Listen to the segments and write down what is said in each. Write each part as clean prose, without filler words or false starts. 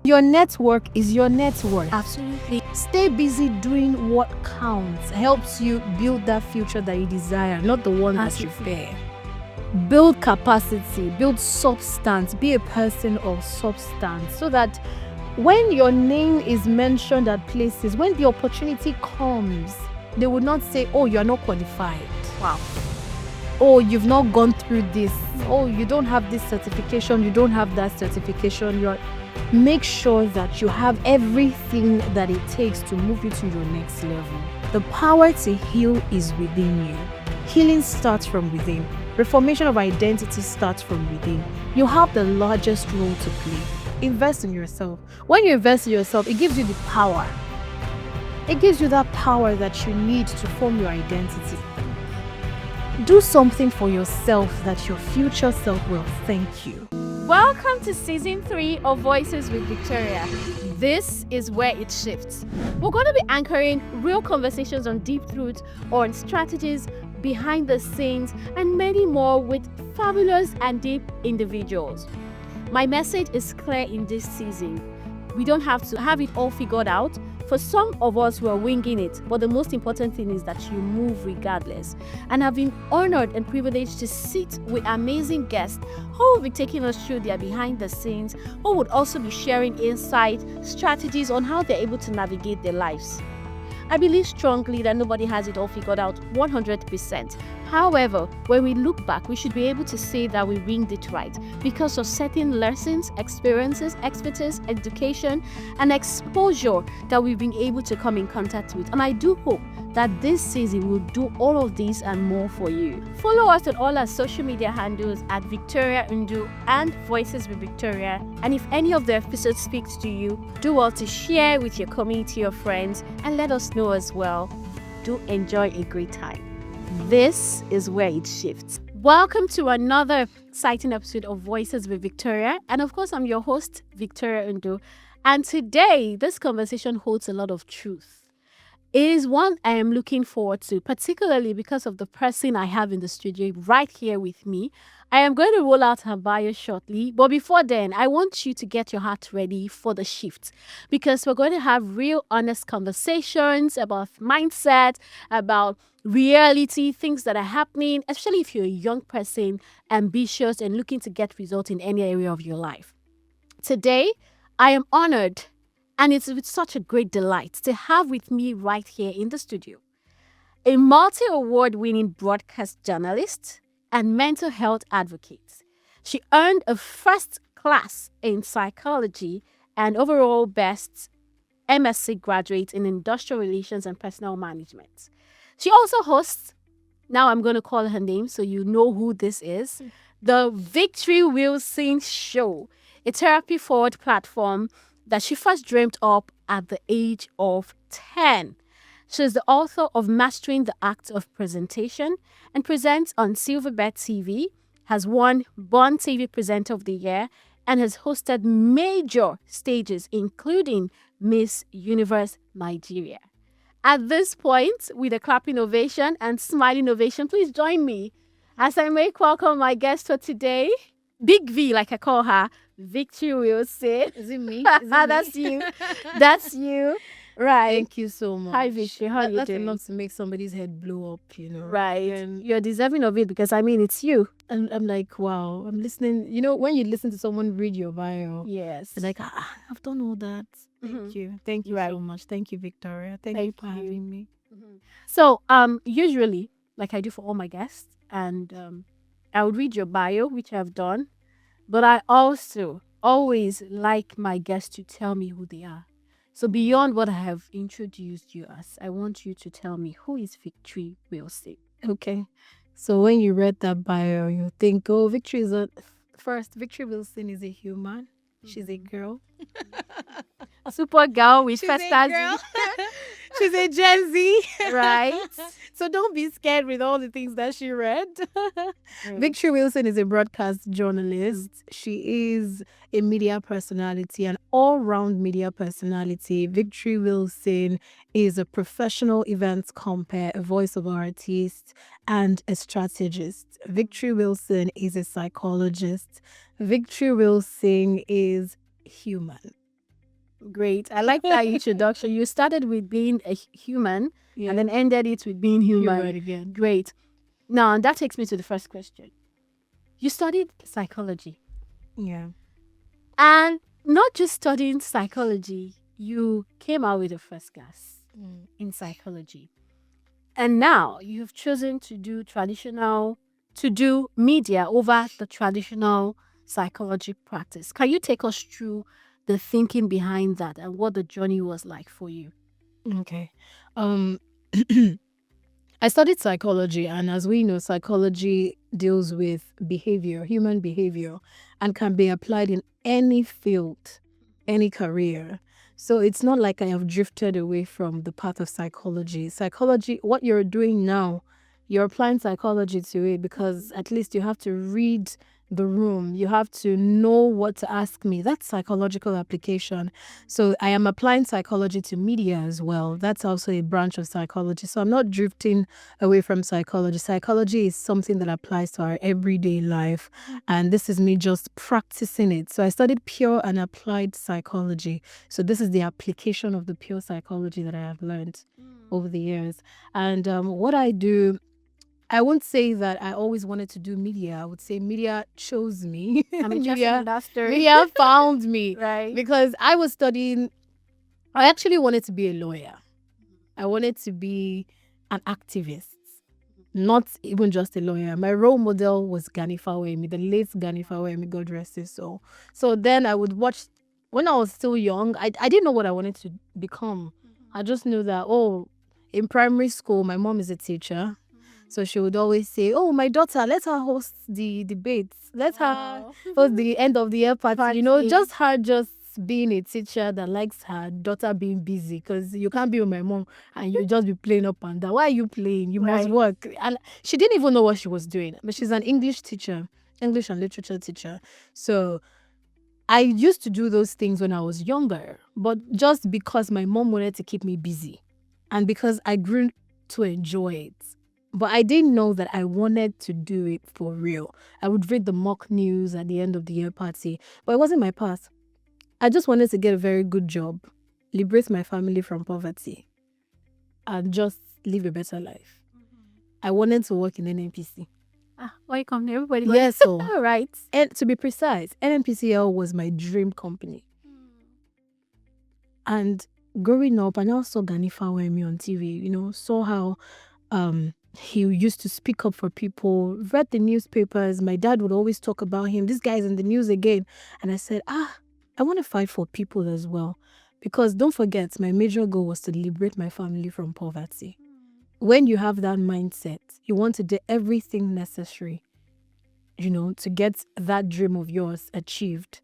Your network is your net worth. Absolutely. Stay busy doing what counts, helps you build that future that you desire, not the one that you fear. Build capacity, build substance, be a person of substance, so that when your name is mentioned at places, when the opportunity comes, they would not say, oh, you're not qualified. Wow. Oh, you've not gone through this. Oh, you don't have this certification, you don't have that certification. Make sure that you have everything that it takes to move you to your next level. The power to heal is within you. Healing starts from within. Reformation of identity starts from within. You have the largest role to play. Invest in yourself. When you invest in yourself, it gives you the power. It gives you that power that you need to form your identity. Do something for yourself that your future self will thank you. Welcome to season 3 of Voices with Victoria. This is where it shifts. We're going to be anchoring real conversations on deep truths, on strategies, behind the scenes, and many more with fabulous and deep individuals. My message is clear in this season. We don't have to have it all figured out. For some of us, we're winging it, but the most important thing is that you move regardless. And I've been honored and privileged to sit with amazing guests who will be taking us through their behind the scenes, who would also be sharing insight, strategies on how they're able to navigate their lives. I believe strongly that nobody has it all figured out 100%. However, when we look back, we should be able to say that we winged it right because of certain lessons, experiences, expertise, education, and exposure that we've been able to come in contact with. And I do hope that this season will do all of these and more for you. Follow us on all our social media handles at Victoria Ndu and Voices with Victoria. And if any of the episodes speaks to you, do well to share with your community of friends and let us know as well. Do enjoy a great time. This is where it shifts. Welcome to another exciting episode of Voices with Victoria. And of course, I'm your host, Victoria Ndu. And today, this conversation holds a lot of truth. It is one I am looking forward to, particularly because of the person I have in the studio right here with me. I am going to roll out her bio shortly, but before then, I want you to get your heart ready for the shift because we're going to have real honest conversations about mindset, about reality, things that are happening, especially if you're a young person, ambitious, and looking to get results in any area of your life. Today, I am honored, and it's with such a great delight to have with me right here in the studio a multi-award winning broadcast journalist and mental health advocate. She earned a first class in psychology and overall best MSc graduate in industrial relations and personal management. She also hosts, now I'm going to call her name so you know who this is, the Victory Wilson Show, a therapy-forward platform that she first dreamt up at the age of 10. She is the author of Mastering the Act of Presentation and presents on Silverbird TV, has won Born TV Presenter of the Year, and has hosted major stages including Miss Universe Nigeria. At this point, with a clapping ovation and smiling ovation, please join me as I make welcome my guest for today, Big V, like I call her, Victory Wilson. Is it me? That's you. That's you. Right. Thank you so much. Hi, Victory. How are you That's doing? enough to make somebody's head blow up, Right. And You're deserving of it because, it's you. And I'm like, wow, I'm listening. When you listen to someone read your bio, Yes. it's like, I've done all that. Thank you. Thank you Right. so much. Thank you, Victoria. Thank you for having me. So, usually, like I do for all my guests, and I would read your bio, which I've done, but I also always like my guests to tell me who they are. So beyond what I have introduced you as, I want you to tell me who is Victory Wilson. Okay. So when you read that bio, you think, oh, Victory Wilson is a human. She's a girl. A super girl with She's first a class. girl. She's a Gen Z. Right. So don't be scared with all the things that she read. Victory Wilson is a broadcast journalist. She is a media personality, an all-round media personality. Victory Wilson is a professional events compere, a voiceover artist, and a strategist. Victory Wilson is a psychologist. Victory Wilson is human. Great. I like that introduction. You started with being a human and then ended it with being human. again. Great. Now, that takes me to the first question. You studied psychology. Yeah. And not just studying psychology, you came out with a first class in psychology. And now you've chosen to do media over the traditional psychology practice. Can you take us through the thinking behind that and what the journey was like for you? Okay. Um I studied psychology, and as we know, psychology deals with behavior, human behavior, and can be applied in any field, any career. So it's not like I have drifted away from the path of psychology. Psychology, what you're doing now, you're applying psychology to it because at least you have to read the room. You have to know what to ask me. That's psychological application. So I am applying psychology to media as well. That's also a branch of psychology. So I'm not drifting away from psychology. Psychology is something that applies to our everyday life. And this is me just practicing it. So I studied pure and applied psychology. So this is the application of the pure psychology that I have learned over the years. And what I do, I won't say that I always wanted to do media. I would say media chose me. I'm interested in that story. Media found me. Right. Because I was studying, I actually wanted to be a lawyer. I wanted to be an activist, not even just a lawyer. My role model was Gani Fawemi, the late Gani Fawemi, God rest his soul. So then I would watch, when I was still young, I didn't know what I wanted to become. I just knew that, in primary school, my mom is a teacher. So she would always say, my daughter, let her host the debates. Let her host the end of the year party. Just her just being a teacher that likes her daughter being busy, because you can't be with my mom and you just be playing up and down. Why are you playing? You must work. And she didn't even know what she was doing. But she's an English teacher, English and literature teacher. So I used to do those things when I was younger, but just because my mom wanted to keep me busy and because I grew to enjoy it. But I didn't know that I wanted to do it for real. I would read the mock news at the end of the year party, but it wasn't my path. I just wanted to get a very good job, liberate my family from poverty, and just live a better life. I wanted to work in NNPC. Welcome, everybody. Yes, so all right. And to be precise, NNPCL was my dream company. And growing up, I now saw Gani Fawemi on TV, saw how he used to speak up for people, read the newspapers. My dad would always talk about him. This guy's in the news again. And I said, I want to fight for people as well. Because don't forget, my major goal was to liberate my family from poverty. When you have that mindset, you want to do everything necessary, to get that dream of yours achieved.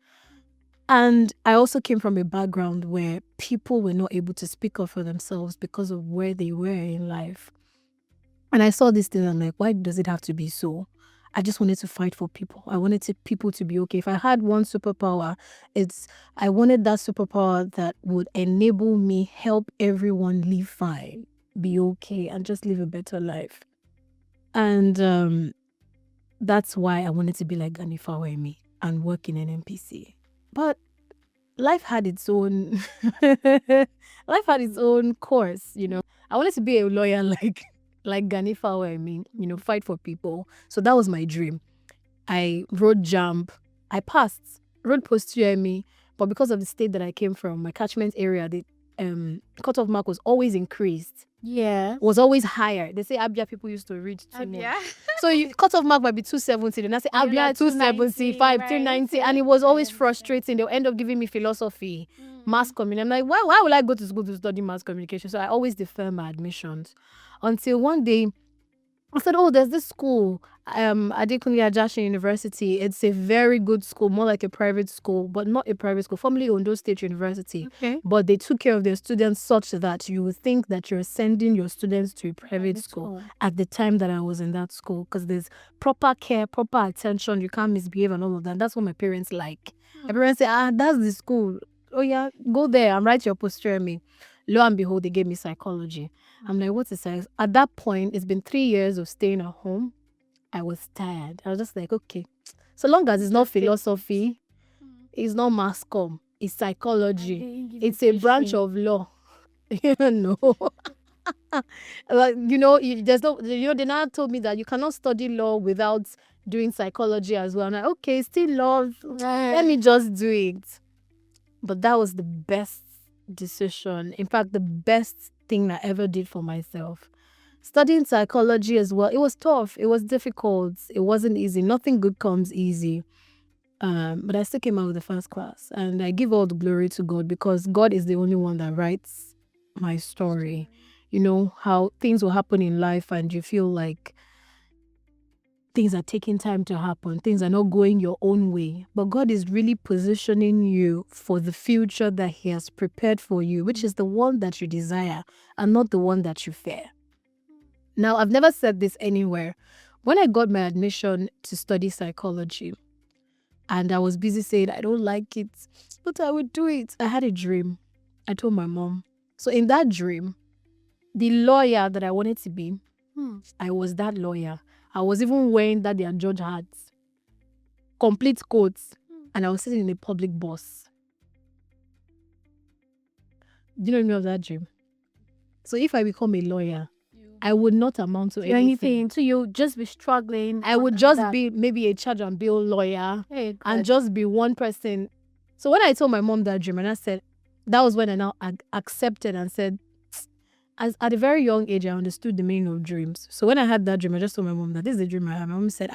And I also came from a background where people were not able to speak up for themselves because of where they were in life. And I saw this thing and I'm like, why does it have to be so? I just wanted to fight for people. I wanted people to be okay. If I had one superpower, I wanted that superpower that would enable me help everyone live fine, be okay, and just live a better life. And that's why I wanted to be like Gani Fawemi and work in an NPC. But life had its own course, I wanted to be a lawyer like Gani Fawemi, fight for people. So that was my dream. I wrote JAMB. I passed. Wrote post-UME, but because of the state that I came from, my catchment area, the cutoff mark was always increased. Yeah. Was always higher. They say Abia people used to read too much. So cutoff mark might be 270. Then I say Abia 275, 290. And it was always frustrating. They'll end up giving me philosophy, mass communication. I'm like, why would I go to school to study mass communication? So I always defer my admissions. Until one day, I said, there's this school, Adekunle Ajasin University. It's a very good school, more like a private school, but not a private school, formerly Ondo State University. Okay. But they took care of their students such that you would think that you're sending your students to a private school at the time that I was in that school, because there's proper care, proper attention, you can't misbehave and all of that. That's what my parents like. My parents say, that's the school. Oh yeah, go there and write your post-UME. Lo and behold, they gave me psychology. I'm like, what is science? At that point, it's been 3 years of staying at home. I was tired. I was just like, okay, so long as it's not philosophy, it's not mass comm, is psychology. And they give It's you a branch fishing. of law. No. Like, there's no, they now told me that you cannot study law without doing psychology as well. I'm like, okay, still law. Let me just do it. But that was the best decision. In fact, the best thing I ever did for myself. Studying psychology as well, it was tough. It was difficult. It wasn't easy. Nothing good comes easy. But I still came out with the first class. And I give all the glory to God, because God is the only one that writes my story. You know, how things will happen in life and you feel like things are taking time to happen. Things are not going your own way. But God is really positioning you for the future that He has prepared for you, which is the one that you desire and not the one that you fear. Now, I've never said this anywhere. When I got my admission to study psychology, and I was busy saying, I don't like it, but I would do it, I had a dream. I told my mom. So in that dream, the lawyer that I wanted to be, I was that lawyer. I was even wearing that their judge hats, complete coats, and I was sitting in a public bus. Do you know any of that dream? So if I become a lawyer, I would not amount to anything. So you'll just be struggling. I would just be maybe a charge and bill lawyer and just be one person. So when I told my mom that dream, and I said, that was when I now accepted and said, at a very young age, I understood the meaning of dreams. So when I had that dream, I just told my mom that this is the dream I have. My mom said,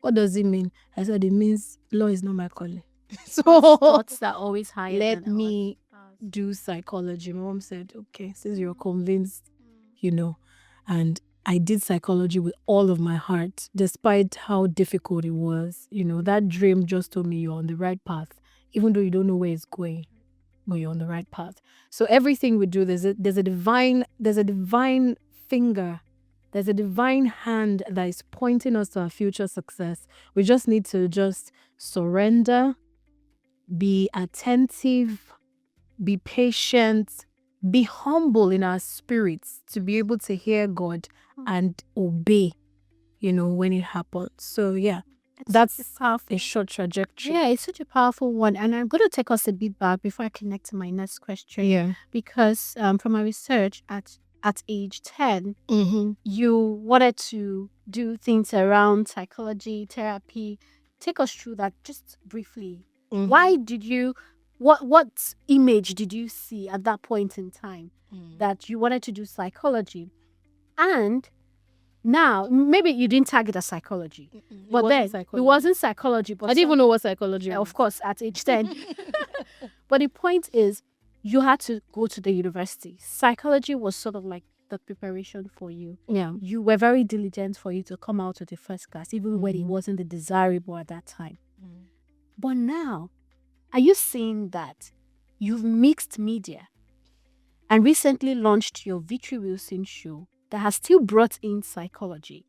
what does it mean? I said, it means law is not my calling. So thoughts are always higher. Let me do psychology. My mom said, okay, since you're convinced, and I did psychology with all of my heart, despite how difficult it was. That dream just told me you're on the right path, even though you don't know where it's going, but you're on the right path. So everything we do, there's a divine finger, there's a divine hand that is pointing us to our future success. We just need to just surrender, be attentive, be patient, be humble in our spirits to be able to hear God and obey, when it happens. So yeah, that's a short trajectory. Yeah, it's such a powerful one. And I'm going to take us a bit back before I connect to my next question. Yeah. Because from my research, at age 10, you wanted to do things around psychology, therapy. Take us through that just briefly. Why did you... What image did you see at that point in time that you wanted to do psychology? And now, maybe you didn't target as psychology, but then it wasn't psychology. But I didn't even know what psychology was. Of course, at age 10. But the point is, you had to go to the university. Psychology was sort of like the preparation for you. Yeah. You were very diligent for you to come out of the first class, even when it wasn't the desirable at that time. But now, are you seeing that you've mixed media and recently launched your Victory Wilson show that has still brought in psychology,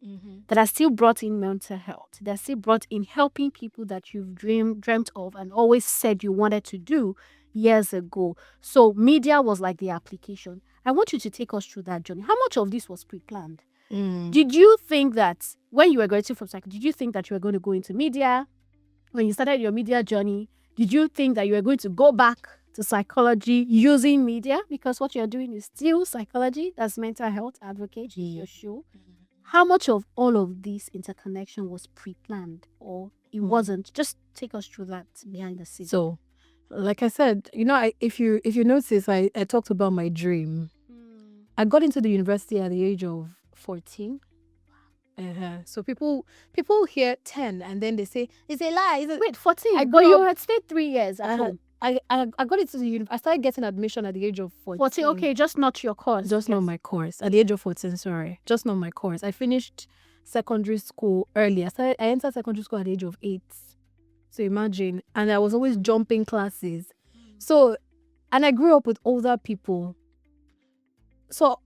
that has still brought in mental health, that has still brought in helping people that you've dreamt of and always said you wanted to do years ago? So media was like the application. I want you to take us through that journey. How much of this was pre-planned? Did you think that when you were graduating from psychology, did you think that you were going to go into media? When you started your media journey, did you think that you were going to go back to psychology using media? Because what you're doing is still psychology, that's mental health advocacy, your show. How much of all of this interconnection was pre-planned or it wasn't? Just take us through that behind the scenes. So, like I said, if you notice, I talked about my dream. I got into the university at the age of 14. So people hear 10 and then they say it's a lie. Wait, 14? But you had stayed 3 years at home. I got into the university. I started getting admission at the age of 14. 14, okay, just not your course. Just not my course. At the age of 14, sorry. Just not my course. I finished secondary school early. I entered secondary school at the age of 8. So imagine. And I was always jumping classes. So, and I grew up with older people. So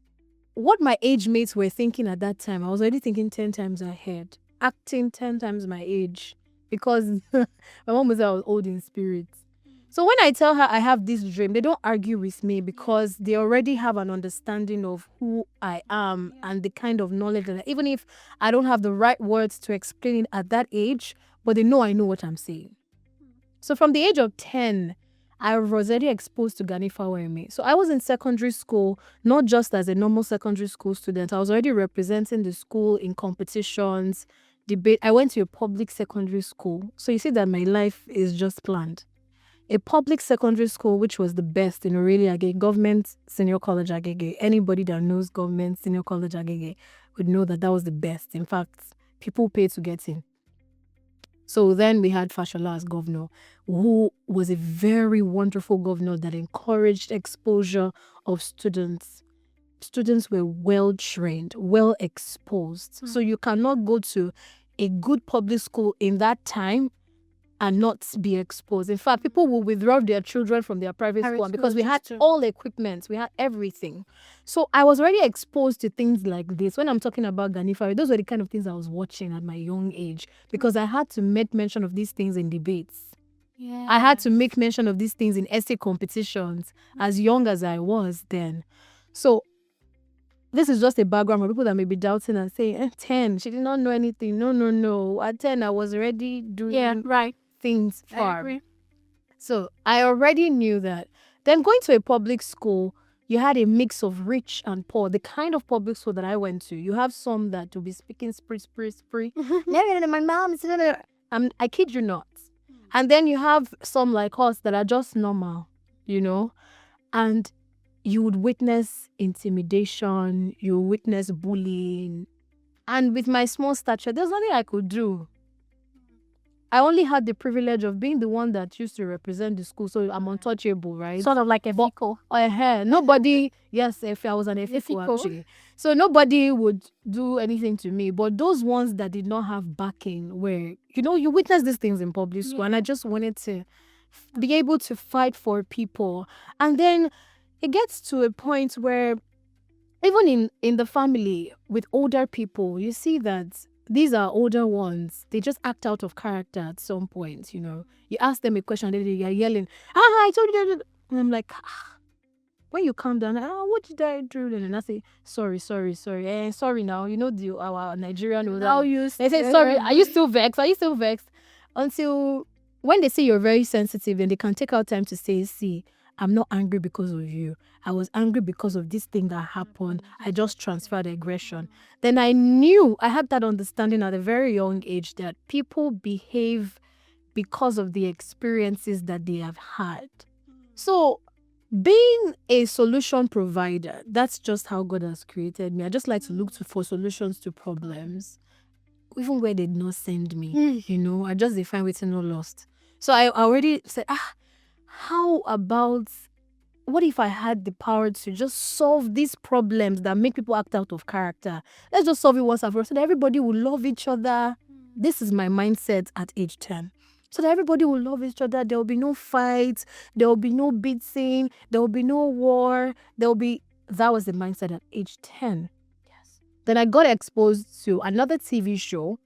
what my age mates were thinking at that time, I was already thinking 10 times ahead, acting 10 times my age, because my mom was old in spirit. So when I tell her I have this dream, they don't argue with me because they already have an understanding of who I am and the kind of knowledge that even if I don't have the right words to explain it at that age, but they know I know what I'm saying. So from the age of 10, I was already exposed to Ganifa Weme. So I was in secondary school, not just as a normal secondary school student. I was already representing the school in competitions, debate. I went to a public secondary school. So you see that my life is just planned. A public secondary school, which was the best in Aurelia Agege, government senior college Agege. Anybody that knows government senior college Agege would know that that was the best. In fact, people pay to get in. So then we had Fashola as governor, who was a very wonderful governor that encouraged exposure of students. Students were well trained, well exposed. So you cannot go to a good public school in that time and not be exposed. In fact, people will withdraw their children from their private school because we had all equipment, we had everything. So I was already exposed to things like this. When I'm talking about Ganifa, those were the kind of things I was watching at my young age because I had to make mention of these things in debates. Yeah. I had to make mention of these things in essay competitions as young as I was then. So this is just a background for people that may be doubting and saying, 10, she did not know anything. No. At 10, I was already doing things far. So I already knew that. Then going to a public school, you had a mix of rich and poor. The kind of public school that I went to, you have some that will be speaking spree. My mom is I kid you not. And then you have some like us that are just normal, and you would witness intimidation, you would witness bullying. And with my small stature, there's nothing I could do. I only had the privilege of being the one that used to represent the school, so I'm untouchable, right? Sort of like a Fico. Nobody, yes, if I was an Fico actually. So nobody would do anything to me. But those ones that did not have backing were, you witness these things in public school, and I just wanted to be able to fight for people. And then it gets to a point where even in the family with older people, you see that these are older ones. They just act out of character at some point, You ask them a question, and they are yelling, I told you that. And I'm like, when you calm down, what did I do? And I say, sorry. Sorry now. Our Nigerian they say, sorry, are you still vexed? Until when they say you're very sensitive, then they can take out time to say, see, I'm not angry because of you. I was angry because of this thing that happened. I just transferred aggression. Then I knew, I had that understanding at a very young age that people behave because of the experiences that they have had. So being a solution provider, that's just how God has created me. I just like to look for solutions to problems, even where they did not send me. I just define what's not lost. So I already said, how about, what if I had the power to just solve these problems that make people act out of character? Let's just solve it once and for all so that everybody will love each other. This is my mindset at age 10. So that everybody will love each other. There will be no fights. There will be no beating. There will be no war. That was the mindset at age 10. Yes. Then I got exposed to another TV show.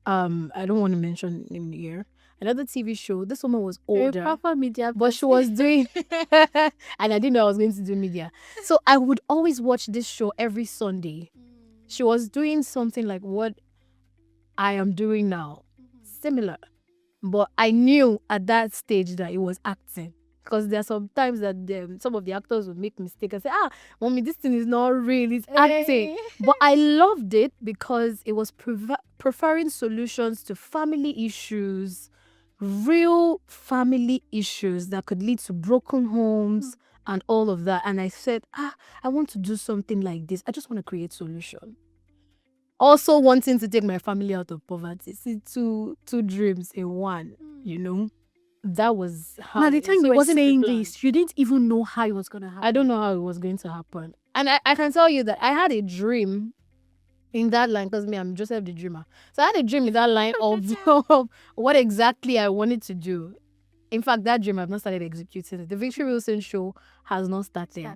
I don't want to mention him here. Another TV show. This woman was older. Proper media. But she was doing... and I didn't know I was going to do media. So I would always watch this show every Sunday. She was doing something like what I am doing now. Similar. But I knew at that stage that it was acting. Because there are some times that some of the actors would make mistakes and say, mommy, this thing is not real, it's acting. But I loved it because it was preferring solutions to family issues, real family issues that could lead to broken homes and all of that. And I said, I want to do something like this. I just want to create solution. Also wanting to take my family out of poverty. See, two dreams in one, That was how. By the time you were saying this, you didn't even know how it was going to happen. I don't know how it was going to happen. And I can tell you that I had a dream in that line, because I'm Joseph the dreamer. So I had a dream in that line of what exactly I wanted to do. In fact, that dream I've not started executing it. The Victoria Wilson show has not started.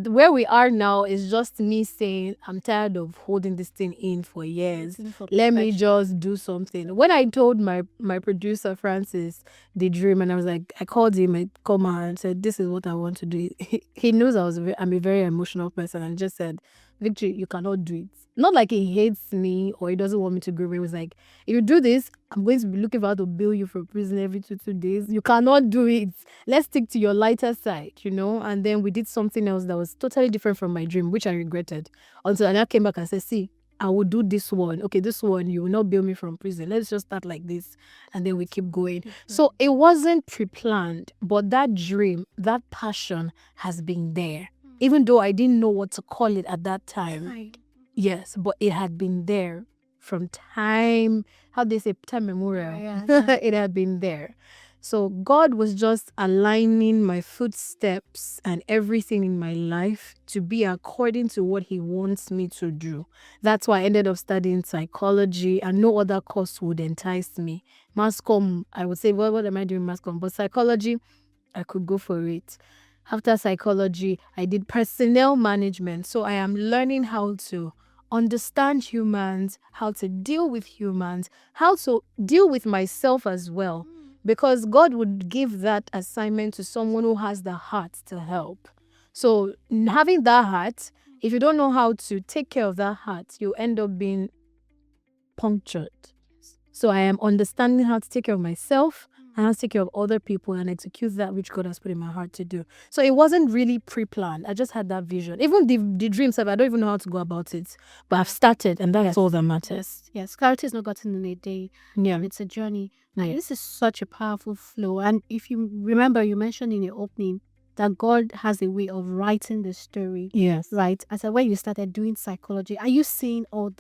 Where we are now is just me saying, I'm tired of holding this thing in for years. Let me just do something. When I told my producer, Francis, the dream, and I was like, I called him, I called her and said, this is what I want to do. He knows I'm a very emotional person, and just said, Victory, you cannot do it. Not like he hates me or he doesn't want me to grow. It was like, if you do this, I'm going to be looking for how to bail you from prison every 2 days. You cannot do it. Let's stick to your lighter side, you know? And then we did something else that was totally different from my dream, which I regretted. Until I came back and said, see, I will do this one. Okay, this one, you will not bail me from prison. Let's just start like this. And then we keep going. So it wasn't pre-planned, but that dream, that passion has been there. Even though I didn't know what to call it at that time. Right. Yes, but it had been there from time, how they say, time memorial. Yeah. It had been there. So God was just aligning my footsteps and everything in my life to be according to what he wants me to do. That's why I ended up studying psychology, and no other course would entice me. Mass comm, I would say, well, what am I doing mass comm? But psychology, I could go for it. After psychology, I did personnel management. So I am learning how to understand humans, how to deal with humans, how to deal with myself as well. Because God would give that assignment to someone who has the heart to help. So having that heart, if you don't know how to take care of that heart, you end up being punctured. So I am understanding how to take care of myself and how to take care of other people and execute that which God has put in my heart to do. So it wasn't really pre-planned. I just had that vision. Even the dreams, I don't even know how to go about it. But I've started, and that's all that matters. Yes, clarity is not gotten in a day. Yeah. It's a journey. Yeah. This is such a powerful flow. And if you remember, you mentioned in your opening that God has a way of writing the story. Yes. Right? As when you started doing psychology, are you seeing all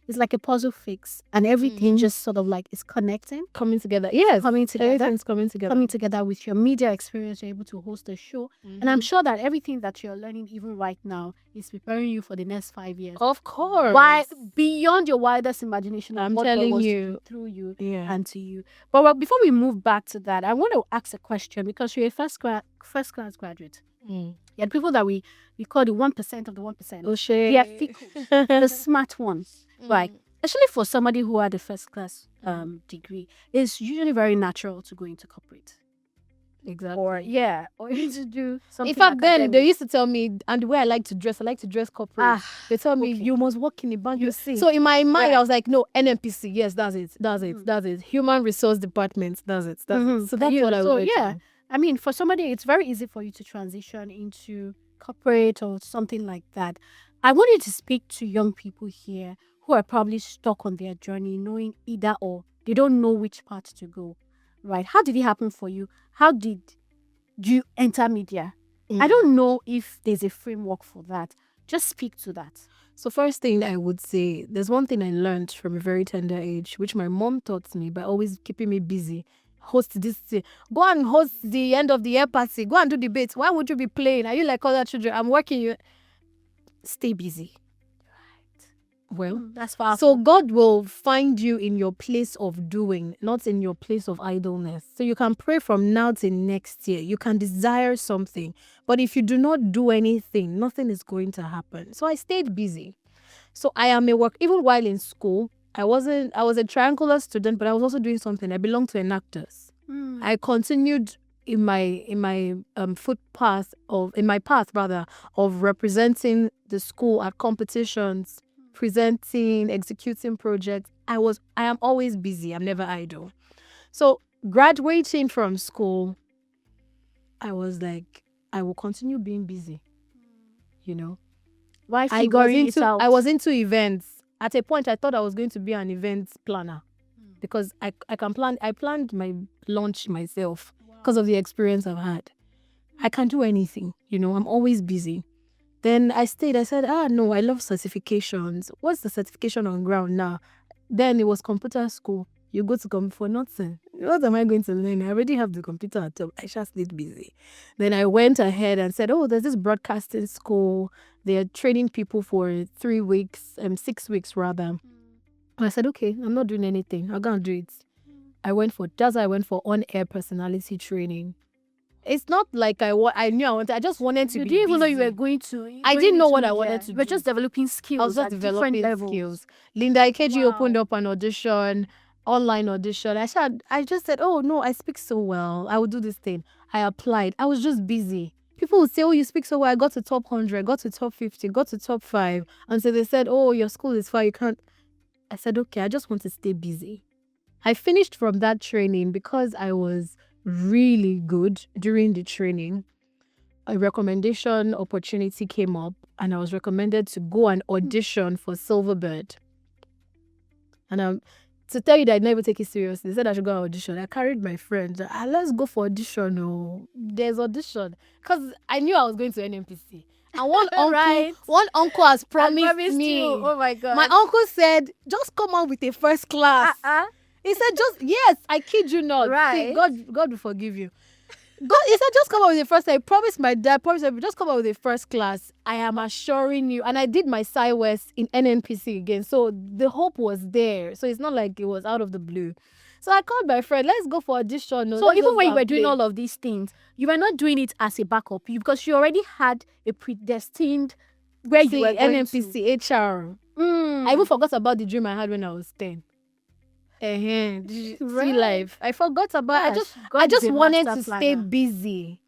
it's like a puzzle fix and everything just sort of like is connecting? Coming together. Yes. Coming together. Everything's coming together. Coming together with your media experience, you're able to host a show. And I'm sure that everything that you're learning even right now is preparing you for the next 5 years. Of course. Why beyond your wildest imagination. I'm what telling God wants to you. do through you Yeah. and to you. But before we move back to that, I want to ask a question because you're a first class graduate. You had people that we call the 1% of the 1%. O'Shea. They are fickle, the smart ones. Right. Especially for somebody who had a first class degree, it's usually very natural to go into corporate. Exactly. Or to do something. In fact, then academic. they used to tell me, and the way I like to dress corporate. They tell me, okay. you must work in a bank. You see. So in my mind, Yeah. I was like, no, NMPC, yes, that's it. Human Resource Department, that's it. So that's what I was doing. Yeah. I mean, for somebody, it's very easy for you to transition into corporate or something like that. I want you to speak to young people here who are probably stuck on their journey, knowing either or. They don't know which path to go, right? How did it happen for you? How did you enter media? I don't know if there's a framework for that. Just speak to that. So first thing I would say, there's one thing I learned from a very tender age, which my mom taught me by always keeping me busy. Host this thing. Go and host the end of the year party. Go and do debates. Why would you be playing? Are you like other children? I'm working. You stay busy. Right. Well, that's powerful. So God will find you in your place of doing, not in your place of idleness. So you can pray from now till next year. You can desire something. But if you do not do anything, nothing is going to happen. So I stayed busy. So I am a work, even while in school, I was a triangular student, but I was also doing something. I belonged to Enactors. I continued in my path of representing the school at competitions, presenting, executing projects. I am always busy. I'm never idle. So graduating from school, I was like, I will continue being busy. You know, why I was into events. At a point, I thought I was going to be an event planner because I can plan. I planned my launch myself because of the experience I've had. I can do anything. You know, I'm always busy. Then I stayed. I said, no, I love certifications. What's the certification on ground now? Then it was computer school. You go to come for nothing. What am I going to learn? I already have the computer at home. I just stayed busy. Then I went ahead and said, there's this broadcasting school. They're training people for 3 weeks, 6 weeks rather. I said, okay, I'm not doing anything. I'm going to do it. I went for on-air personality training. It's not like I knew I wanted. I just wanted to be busy. You didn't even know you were going to. I didn't know what I wanted to do. You were just developing skills. I was just developing skills. Linda Ikeji opened up an audition, online audition. I just said, oh no, I speak so well. I will do this thing. I applied. I was just busy. People would say, oh, you speak so well. I got to top 100, got to top 50, got to top 5. And so they said, oh, your school is far. You can't. I said, okay, I just want to stay busy. I finished from that training because I was really good during the training. A recommendation opportunity came up and I was recommended to go and audition for Silverbird. And to tell you that I never take it seriously, they said I should go audition. I carried my friends. Let's go for audition. Oh, there's audition. Because I knew I was going to NMPC. And one uncle, Right. one uncle has promised promised me. you. Oh my God. My uncle said, just come out with a first class. He said, yes, I kid you not. Right. See, God will forgive you. He said, just come out with the first. I promised my dad, just come out with the first class. I am assuring you. And I did my SciWest in NNPC again. So the hope was there. So it's not like it was out of the blue. So I called my friend, let's go for audition. So even when you were doing all of these things, you were not doing it as a backup because you already had a predestined where you were going NNPC, HR. I even forgot about the dream I had when I was 10. See life. I forgot about I just wanted to stay busy.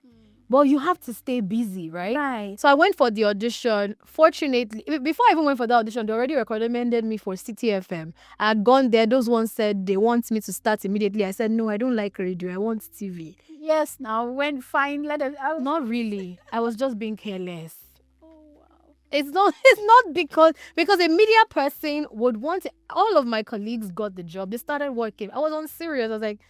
But you have to stay busy, right? So I went for the audition. Fortunately, before I even went for the audition, they already recommended me for City FM. I had gone there. Those ones said they want me to start immediately. I said, no, I don't like radio. I want TV. Yes, now when fine, let us out. Not really. I was just being careless. It's not because a media person would want it. All of my colleagues got the job. They started working. I was on serious. I was like,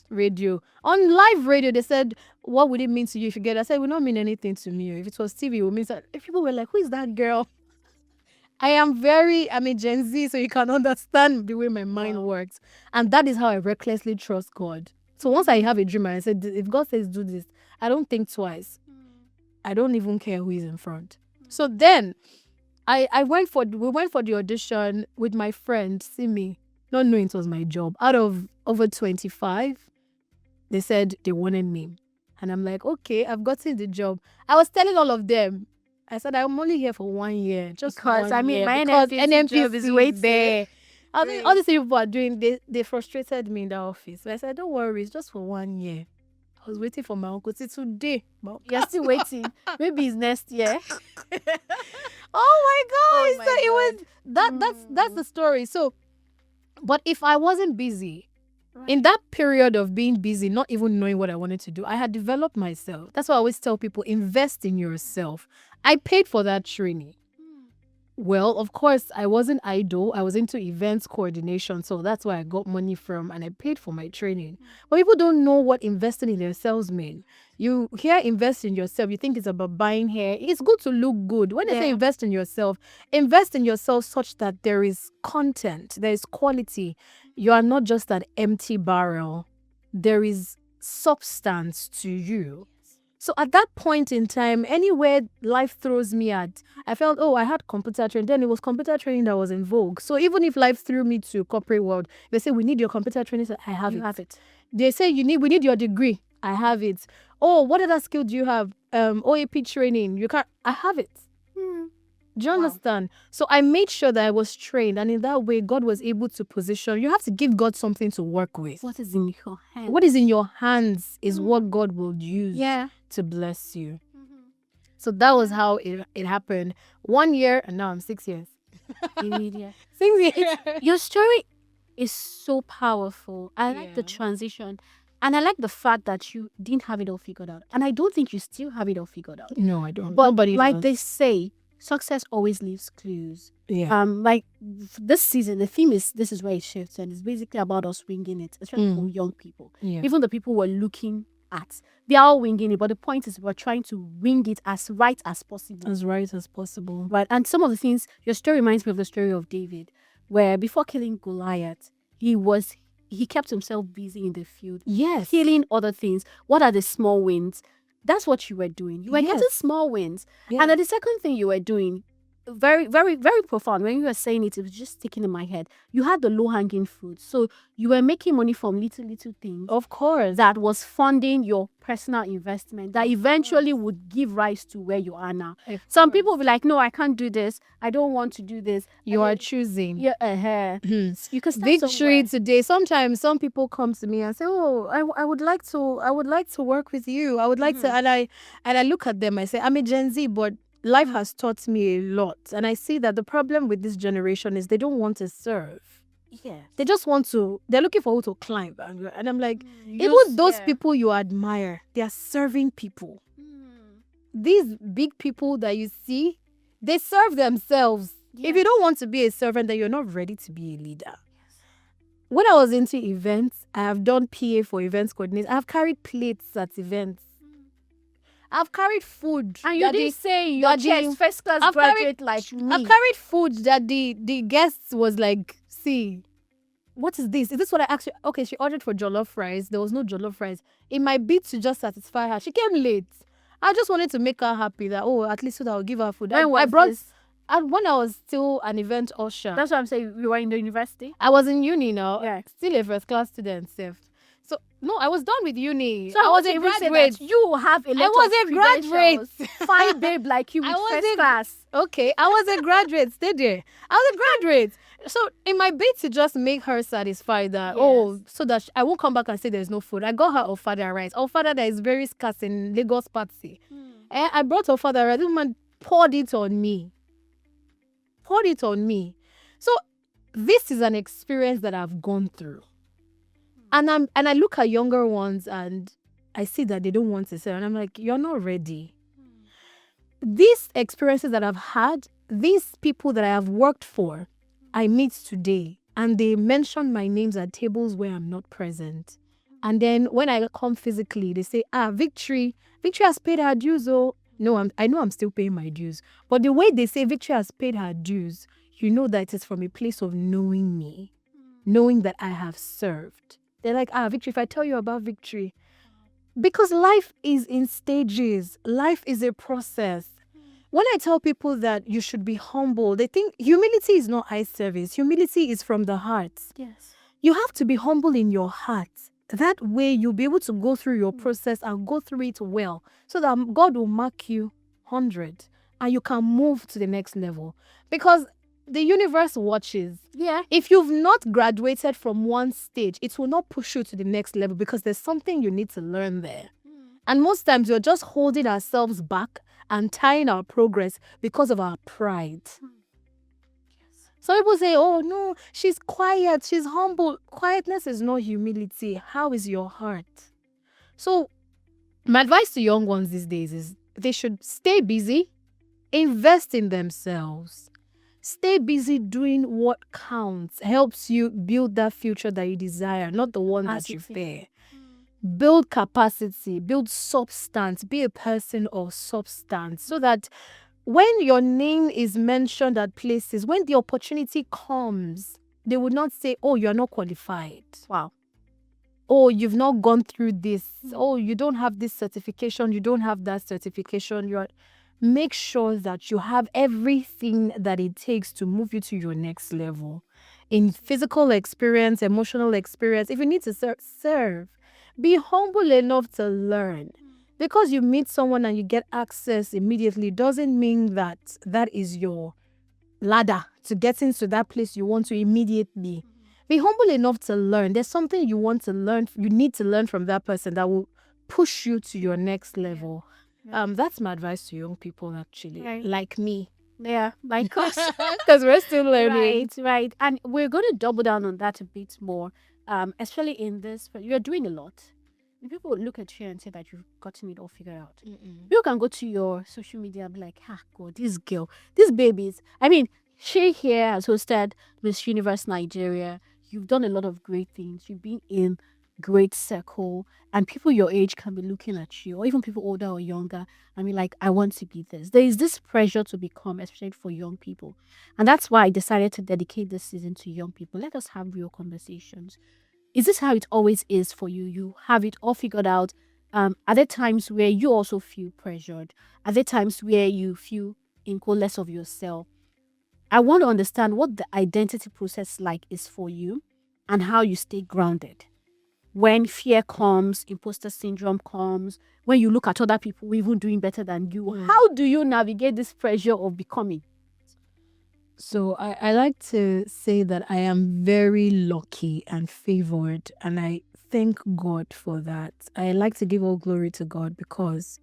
radio. On live radio, they said, what would it mean to you if you get it? I said, it would not mean anything to me. If it was TV, it would mean that. If people were like, who is that girl? I'm a Gen Z, so you can understand the way my mind works. And that is how I recklessly trust God. So once I have a dream and I said, if God says do this, I don't think twice. I don't even care who is in front. So then we went for the audition with my friend, Simi, not knowing it was my job. Out of over 25, they said they wanted me. And I'm like, okay, I've gotten the job. I was telling all of them, I said, I'm only here for 1 year. Just because, my NNPC job is waiting there. All these people are doing, they frustrated me in the office. But I said, don't worry, it's just for 1 year. I was waiting for my uncle till today. You're still waiting. Maybe it's next year. Oh my God. So it was that's the story. So, but if I wasn't busy, in that period of being busy, not even knowing what I wanted to do, I had developed myself. That's why I always tell people, invest in yourself. I paid for that training. Well, of course, I wasn't idle. I was into events coordination. So that's where I got money from and I paid for my training. But people don't know what investing in themselves mean. You hear invest in yourself, you think it's about buying hair. It's good to look good. When they say invest in yourself such that there is content, there is quality. You are not just an empty barrel. There is substance to you. So at that point in time, anywhere life throws me at, I felt, I had computer training. Then it was computer training that was in vogue. So even if life threw me to corporate world, they say, we need your computer training. I have it. They say, we need your degree. I have it. Oh, what other skill do you have? OAP training. I have it. Do you understand? So I made sure that I was trained. And in that way, God was able to position. You have to give God something to work with. What is in your hands? What is in your hands is what God will use to bless you. So that was how it happened. 1 year, and now I'm 6 years. 6 years. Your story is so powerful. I like the transition. And I like the fact that you didn't have it all figured out. And I don't think you still have it all figured out. No, I don't. But nobody like does. they say, success always leaves clues. Yeah. Like this season, the theme is this is where it shifts, and it's basically about us winging it, especially for young people. Yeah. Even the people we're looking at, they are all winging it. But the point is, we're trying to wing it as right as possible. As right as possible. Right. And some of the things, your story reminds me of the story of David, where before killing Goliath, he kept himself busy in the field. Yes. Killing other things. What are the small wins? That's what you were doing. You were getting small wins. Yeah. And then the second thing you were doing, very, very, very profound. When you were saying it, it was just sticking in my head. You had the low hanging fruit. So you were making money from little things Of course. that was funding your personal investment that eventually would give rise to where you are now. Some people will be like, no, I can't do this. I don't want to do this. You are choosing. Yeah, you can start Victory somewhere. today. Sometimes some people come to me and say, "Oh, I would like to work with you. I would like to," and I look at them. I say, "I'm a Gen Z, but life has taught me a lot, and I see that the problem with this generation is they don't want to serve. Yeah. They just want to. They're looking for who to climb, and I'm like, even those people you admire, they are serving people. These big people that you see, they serve themselves. Yes. If you don't want to be a servant, then you're not ready to be a leader. When I was into events, I have done PA for events coordinators. I've carried plates at events. I've carried food. And you didn't say your chest first class graduate like me. I've carried food that the guests was like, see, what is this? Is this what I actually... Okay, she ordered for jollof rice. There was no jollof rice. In my bid to just satisfy her, she came late. I just wanted to make her happy that, oh, at least so that I'll give her food. When was this? And when I was still an event usher. That's what I'm saying. You were in the university? I was in uni now. Yeah. Still a first class student. So, no, I was done with uni. So I was a graduate. You have a lot I was a graduate. Fine babe like you with first class. Okay, I was a graduate. Stay there. I was a graduate. So in my bid to just make her satisfied that, so that I won't come back and say there's no food, I got her ofada rice. Ofada that is very scarce in Lagos party. And I brought ofada rice. The woman poured it on me. So this is an experience that I've gone through. And I look at younger ones and I see that they don't want to serve. And I'm like, you're not ready. These experiences that I've had, these people that I have worked for, I meet today. And they mention my names at tables where I'm not present. And then when I come physically, they say, Victory has paid her dues. Oh, no, I know I'm still paying my dues. But the way they say Victory has paid her dues, you know that it is from a place of knowing me, knowing that I have served. They're like, Victory, if I tell you about Victory. Because life is in stages. Life is a process. When I tell people that you should be humble, they think humility is not eye service. Humility is from the heart. Yes. You have to be humble in your heart. That way you'll be able to go through your process and go through it well so that God will mark you 100 and you can move to the next level. Because the universe watches. Yeah. If you've not graduated from one stage, it will not push you to the next level because there's something you need to learn there. And most times we're just holding ourselves back and tying our progress because of our pride. Some people say, oh no, she's quiet, she's humble. Quietness is not humility. How is your heart? So my advice to young ones these days is they should stay busy, invest in themselves. Stay busy doing what counts, helps you build that future that you desire, not the one that you fear. Build capacity, build substance, be a person of substance so that when your name is mentioned at places, when the opportunity comes, they would not say, oh, you're not qualified. Wow. Oh, you've not gone through this. Oh, you don't have this certification. You don't have that certification. Make sure that you have everything that it takes to move you to your next level. In physical experience, emotional experience, if you need to serve. Be humble enough to learn. Because you meet someone and you get access immediately doesn't mean that that is your ladder to get into that place you want to immediately. Be humble enough to learn. There's something you want to learn. You need to learn from that person that will push you to your next level. That's my advice to young people, actually, like me. Yeah, like us, because we're still learning. Right. And we're going to double down on that a bit more, especially in this. But you're doing a lot. People look at you and say that you've gotten it all figured out. You can go to your social media and be like, God, this girl, these babies. I mean, she here has hosted Miss Universe Nigeria. You've done a lot of great things. You've been in great circle, and people your age can be looking at you, or even people older or younger, and be like, I want to be this. There is this pressure to become, especially for young people. And that's why I decided to dedicate this season to young people. Let us have real conversations. Is this how it always is for you? You have it all figured out. Are there times where you also feel pressured? Are there times where you feel less of yourself? I want to understand what the identity process like is for you and how you stay grounded. When fear comes, imposter syndrome comes, when you look at other people even doing better than you, how do you navigate this pressure of becoming? So I like to say that I am very lucky and favored, and I thank God for that. I like to give all glory to God because